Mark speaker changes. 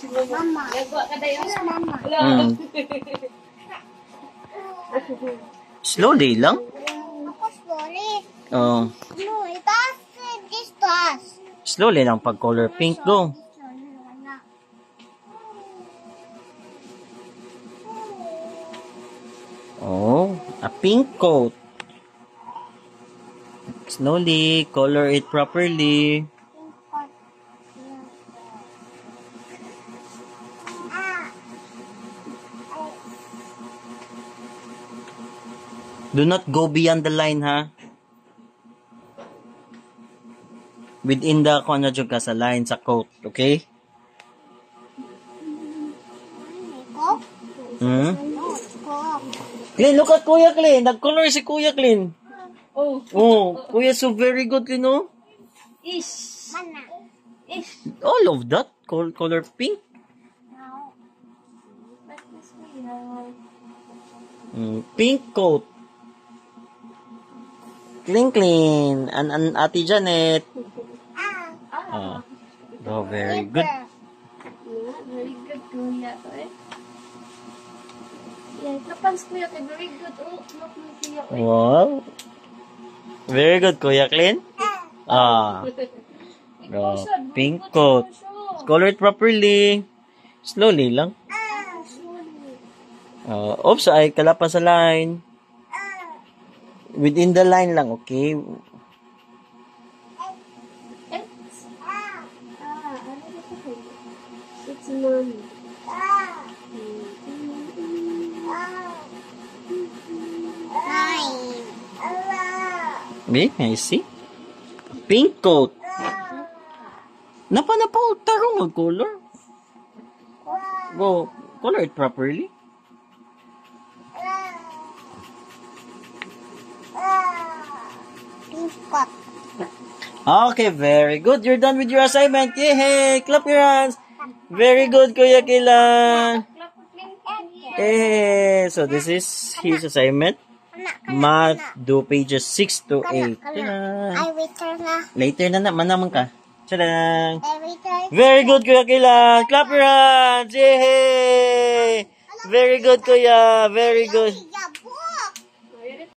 Speaker 1: Mama. Mama.
Speaker 2: Slowly lang.
Speaker 1: Ako slowly.
Speaker 2: Oh.
Speaker 1: No, that's this class.
Speaker 2: Slowly lang pag color pink go. Oh, a pink coat. Slowly, color it properly. Do not go beyond the line, ha? Within the ano jud ka sa line sa coat, okay? Clean, look at Kuya Clean. Nag-color si Kuya Clean. Oh, Kuya, so very good, you know?
Speaker 1: Ish. Mana. Ish.
Speaker 2: All of that, color pink. Pink coat. Clean. And Ate Janet. Oh, very good.
Speaker 3: Very good, Kuya. Yeah, kapans Kuya, very good. Oh, look mo Kuya.
Speaker 2: Wow. Very good, Kuya Clean. Oh, pink coat. Color it properly. Slowly lang. Oops, ay kalapa sa line. Within the line lang, okay?
Speaker 3: It's mommy.
Speaker 2: I see. Pink coat. Tarong mag-color. Go, color it properly. Okay, very good. You're done with your assignment. Yay! Clap your hands. Very good, Kuya Kilan. Hey, so this is his assignment. Math, do pages 6 to 8.
Speaker 1: I return na.
Speaker 2: Later na manaman ka. Tadang. Very good, Kuya Kilan. Clap your hands. Yay! Very good, Kuya. Very good.